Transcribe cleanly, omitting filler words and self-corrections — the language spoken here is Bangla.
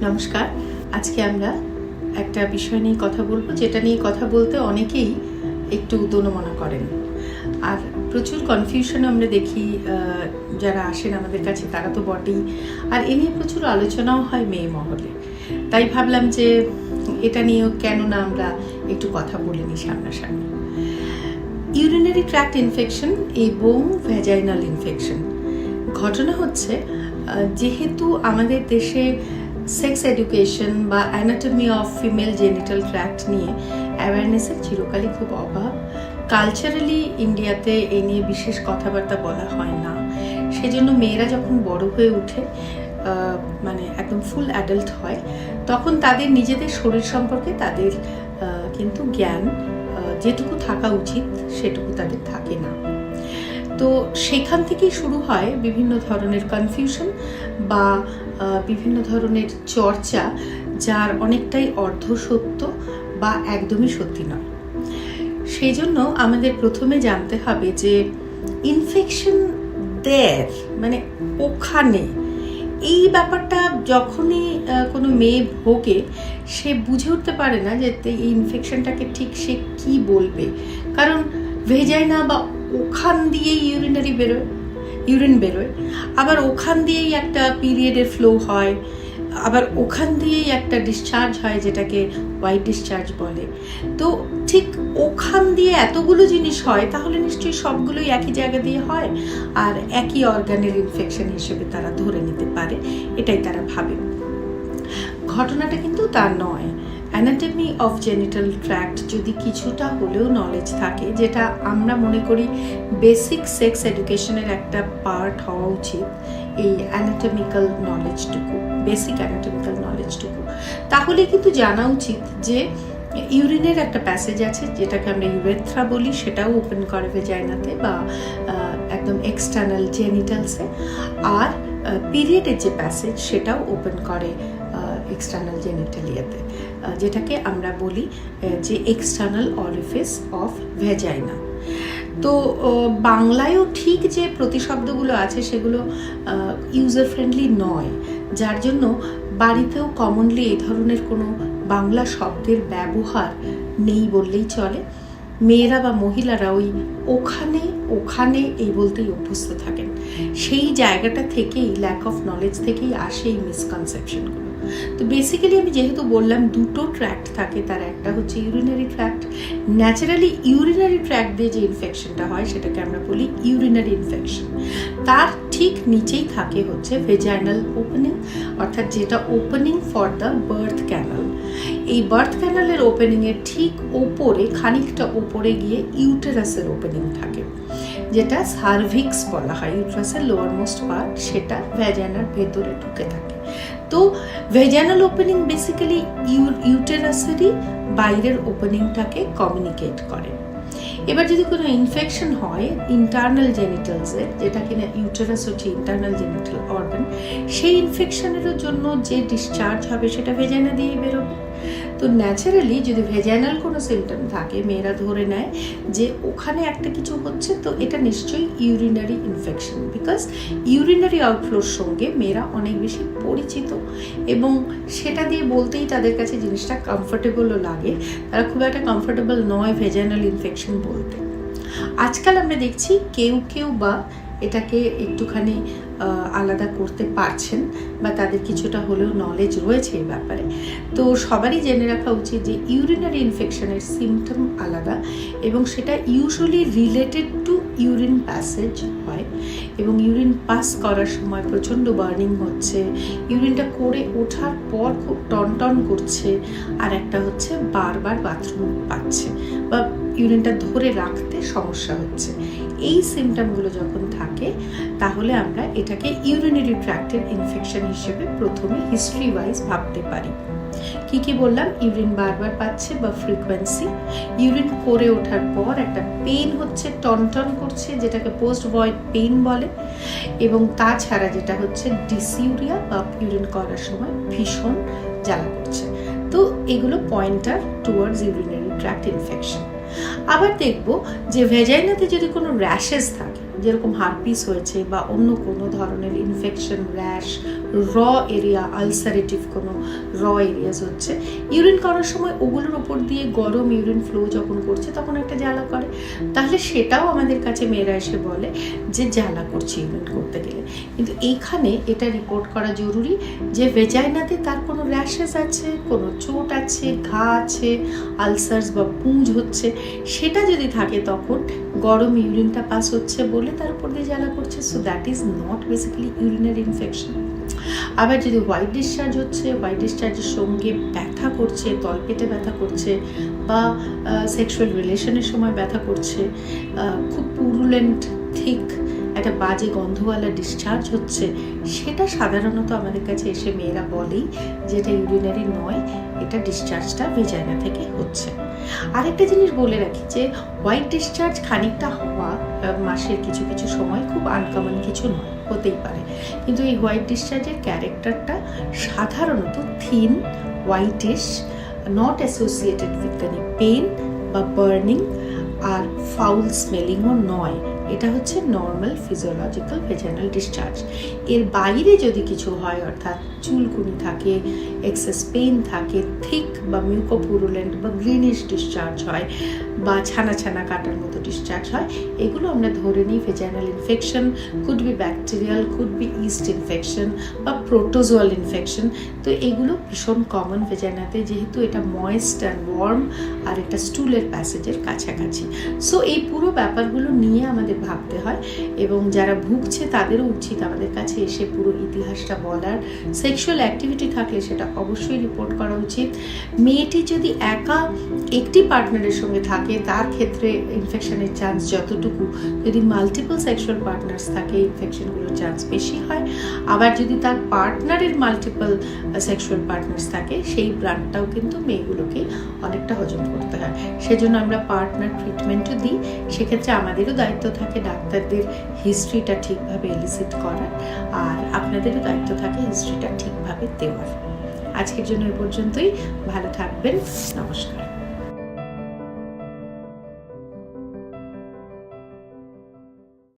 নমস্কার। আজকে আমরা একটা বিষয় নিয়ে কথা বলবো, যেটা নিয়ে কথা বলতে অনেকেই একটু দোনমনা করেন, আর প্রচুর কনফিউশন আমরা দেখি। যারা আসেন আমাদের কাছে তারা তো বটেই, আর এ নিয়ে প্রচুর আলোচনাও হয় মেয়ে মহলে। তাই ভাবলাম যে এটা নিয়েও কেন না আমরা একটু কথা বলে নিই সামনাসামনি। ইউরিনারি ট্র্যাক্ট ইনফেকশন এবং ভ্যাজাইনাল ইনফেকশন ঘটনা হচ্ছে, যেহেতু আমাদের দেশে সেক্স এডুকেশন বা anatomy of female genital tract নিয়ে অ্যাওয়ারনেসের চিরকালই খুব অভাব। কালচারালি ইন্ডিয়াতে এ নিয়ে বিশেষ কথাবার্তা বলা হয় না, সেজন্য মেয়েরা যখন বড় হয়ে ওঠে, মানে একদম ফুল অ্যাডাল্ট হয়, তখন তাদের নিজেদের শরীর সম্পর্কে তাদের কিন্তু জ্ঞান যেটুকু থাকা উচিত সেটুকু তাদের থাকে না। তো সেখান থেকেই শুরু হয় বিভিন্ন ধরনের কনফিউশন বা বিভিন্ন ধরনের চর্চা, যার অনেকটাই অর্ধসত্য বা একদমই সত্যি নয়। সেই জন্য আমাদের প্রথমে জানতে হবে যে ইনফেকশন দেয়ার মানে ওখানে, এই ব্যাপারটা যখনই কোনো মেয়ে ভোগে সে বুঝে উঠতে পারে না যে এই ইনফেকশনটাকে ঠিক সে কি বলবে, কারণ ভেজাইনা বা ওখান দিয়েই ইউরিন বেরোয়, আবার ওখান দিয়েই একটা পিরিয়ডের ফ্লো হয়, আবার ওখান দিয়েই একটা ডিসচার্জ হয় যেটাকে হোয়াইট ডিসচার্জ বলে। তো ঠিক ওখান দিয়ে এতগুলো জিনিস হয়, তাহলে নিশ্চয়ই সবগুলোই একই জায়গা দিয়ে হয় আর একই অর্গানের ইনফেকশন হিসেবে তারা ধরে নিতে পারে, এটাই তারা ভাবে। ঘটনাটা কিন্তু তা নয়। অ্যানাটমি অফ জেনিটাল ট্র্যাক্ট যদি কিছুটা হলেও নলেজ থাকে, যেটা আমরা মনে করি বেসিক সেক্স এডুকেশনের একটা পার্ট হওয়া উচিত, এই অ্যানাটমিক্যাল নলেজটুকু, বেসিক অ্যানাটমিক্যাল নলেজটুকু, তাহলে কিন্তু জানা উচিত যে ইউরিনের একটা প্যাসেজ আছে যেটাকে আমরা ইউরেথ্রা বলি, সেটাও ওপেন করে ভেজাইনাতে বা একদম এক্সটার্নাল জেনিটালসে, আর পিরিয়ডের যে প্যাসেজ সেটাও ওপেন করে এক্সটার্নাল জেনিটালিয়াতে, যেটাকে আমরা বলি যে এক্সটার্নাল অরিফিস অফ ভেজাইনা। তো বাংলায়ও ঠিক যে প্রতিশব্দগুলো আছে সেগুলো ইউজার ফ্রেন্ডলি নয়, যার জন্য বাড়িতেও কমনলি এই ধরনের কোনো বাংলা শব্দের ব্যবহার নেই বললেই চলে। মেয়েরা বা মহিলারা ওই ওখানে ওখানে এই বলতেই অভ্যস্ত থাকেন। সেই জায়গাটা থেকেই, ল্যাক অফ নলেজ থেকেই আসে এই মিসকনসেপশনগুলো। তো বেসিক্যালি আমি যেহেতু বললাম দুটো ট্র্যাক্ট থাকে, তার একটা হচ্ছে urinary tract. Naturally urinary tract দিয়ে যে ইনফেকশনটা হয় সেটাকে আমরা বলি ইউরিনারি ইনফেকশন। তার ঠিক নিচেই থাকে হচ্ছে ভেজাইনাল ওপেনিং, অর্থাৎ যেটা opening for the birth canal. এই বার্থ ক্যানালের ওপেনিংয়ের ঠিক ওপরে, খানিকটা ওপরে গিয়ে ইউটেরাসের ওপেনিং থাকে, যেটা সার্ভিক্স বলা হয়, ইউটেরাসের লোয়ার মোস্ট পার্ট, সেটা ভ্যাজাইনার ভেতরে ঢুকে থাকে। তো ভেজাইনাল ওপেনিং বেসিক্যালি ইউটেরাসেরই বাইরের ওপেনিংটাকে কমিউনিকেট করে। এবার যদি কোনো ইনফেকশন হয় ইন্টারনাল জেনিটালসের, যেটা কিনা ইউটেরাস হচ্ছে ইন্টারনাল জেনিটাল অর্গান, সেই ইনফেকশনেরও জন্য যে ডিসচার্জ হবে সেটা ভেজাইনা দিয়েই বেরোবে। তো ন্যাচারালি যদি ভেজাইনাল কোনো সিমটম থাকে, মেয়েরা ধরে নেয় যে ওখানে একটা কিছু হচ্ছে, তো এটা নিশ্চয়ই ইউরিনারি ইনফেকশন, বিকজ ইউরিনারি আউটফ্লোর সঙ্গে মেয়েরা অনেক বেশি পরিচিত এবং সেটা দিয়ে বলতেই তাদের কাছে জিনিসটা কমফোর্টেবলও লাগে। তারা খুব একটা কমফোর্টেবল নয় ভেজাইনাল ইনফেকশন বলতে। আজকাল আমরা দেখছি কেউ কেউ বা এটাকে একটুখানি আলাদা করতে পারছেন বা তাদের কিছুটা হলেও নলেজ রয়েছে এই ব্যাপারে। তো সবারই জেনে রাখা উচিত যে ইউরিনারি ইনফেকশনের সিমটম আলাদা এবং সেটা usually related to urine passage হয়, এবং ইউরিন পাস করার সময় প্রচণ্ড বার্নিং হচ্ছে, ইউরিনটা করে ওঠার পর খুব টনটন করছে, আর একটা হচ্ছে বারবার বাথরুম পাচ্ছে বা ইউরিনটা ধরে রাখতে সমস্যা হচ্ছে। এই সিমটমগুলো যখন থাকে তাহলে আমরা এটাকে ইউরিনারি ট্র্যাক্টের ইনফেকশন হিসেবে প্রথমে হিস্ট্রি ওয়াইজ ভাবতে পারি। কি বললাম? ইউরিন বারবার পাচ্ছে বা ফ্রিকোয়েন্সি, ইউরিন করে ওঠার পর একটা পেন হচ্ছে, টনটন করছে, যেটাকে পোস্ট ভয়েড পেন বলে, এবং তাছাড়া যেটা হচ্ছে ডিসইউরিয়া বা ইউরিন করার সময় ভীষণ জ্বালা করছে। তো এগুলো pointer towards urinary tract infection. আবার দেখব যে ভেজাইনাতে যদি কোনো র্যাশেস থাকে, যেরকম হারপিস হয়েছে বা অন্য কোনো ধরনের ইনফেকশন, র্যাশ, র এরিয়া, আলসারেটিভ কোনো র এরিয়াস হচ্ছে, ইউরিন করার সময় ওগুলোর ওপর দিয়ে গরম ইউরিন ফ্লো যখন করছে তখন একটা জ্বালা করে, তাহলে সেটাও আমাদের কাছে মেয়েরা এসে বলে যে জ্বালা করছে ইউরিন করতে গেলে। কিন্তু এইখানে এটা রিপোর্ট করা জরুরি যে ভেজাইনাতে তার কোনো র্যাশেস আছে, কোনো চোট আছে, ঘা আছে, আলসার্স বা পুঁজ হচ্ছে, সেটা যদি থাকে তখন গরম ইউরিনটা পাস হচ্ছে বলে তার উপর দিয়ে জ্বালা করছে। So that is not basically urinary infection. আবার যদি হোয়াইট ডিসচার্জ হচ্ছে, হোয়াইট ডিসচার্জের সঙ্গে ব্যথা করছে, তলপেটে ব্যথা করছে, বা সেক্সুয়াল রিলেশনের সময় ব্যথা করছে, খুব পুরুলেন্ট থিক একটা বাজে গন্ধওয়ালা ডিসচার্জ হচ্ছে, সেটা সাধারণত আমাদের কাছে এসে মেয়েরা বলেই যে এটা ইউরিনারি নয়, এটা ডিসচার্জটা ভেজাইনা থেকে হচ্ছে। আরেকটা জিনিস বলে রাখি যে হোয়াইট ডিসচার্জ খানিকটা হওয়া মাসের কিছু কিছু সময় খুব আনকমন কিছু নয়, হতেই পারে, কিন্তু এই হোয়াইট ডিসচার্জের ক্যারেক্টারটা সাধারণত thin, whitish, not associated with any pain বা বার্নিং, আর ফাউল স্মেলিংও নয়। এটা হচ্ছে নর্মাল ফিজিওলজিক্যাল ভেজাইনাল ডিসচার্জ। এর বাইরে যদি কিছু হয়, অর্থাৎ চুলকুনি থাকে, এক্সেস পেইন থাকে, থিক বা মিউকোপুরুলেন্ট বা গ্রিনিশ ডিসচার্জ হয়, বা ছানা ছানা কাটার মতো ডিসচার্জ হয়, এগুলো আমরা ধরে নিই vaginal infection. Could be bacterial, could be yeast infection বা প্রোটোজোয়াল ইনফেকশন। তো এগুলো ভীষণ কমন ভেজাইনাতে, যেহেতু এটা ময়েস্ট অ্যান্ড ওয়ার্ম আর এটা স্টুলের প্যাসেজের কাছাকাছি। সো এই পুরো ব্যাপারগুলো নিয়ে আমাদের ভাবতে হয়, এবং যারা ভুগছে তাদেরও উচিত আমাদের কাছে এসে পুরো ইতিহাসটা বলার। সেক্সুয়াল অ্যাক্টিভিটি থাকলে সেটা অবশ্যই রিপোর্ট করা উচিত। মেয়েটি যদি একা একটি পার্টনারের সঙ্গে থাকে তার ক্ষেত্রে ইনফেকশনের চান্স যতটুকু, যদি মাল্টিপল সেক্সুয়াল পার্টনার্স থাকে ইনফেকশনগুলোর চান্স বেশি হয়। আবার যদি তার পার্টনারের মাল্টিপল সেক্সুয়াল পার্টনার্স থাকে, সেই ব্লাডটাও কিন্তু মেয়েগুলোকে অনেকটা হজম করতে হয়। সেজন্য আমরা পার্টনার ট্রিটমেন্টও দিই। সেক্ষেত্রে আমাদেরও দায়িত্ব থাকে ডাক্তারদের হিস্ট্রিটা ঠিকভাবে এলিসিট করার, আর আপনাদেরও দায়িত্ব থাকে হিস্ট্রিটা ঠিকভাবে দেওয়ার। আজকের জন্য এ পর্যন্তই। ভালো থাকবেন। নমস্কার।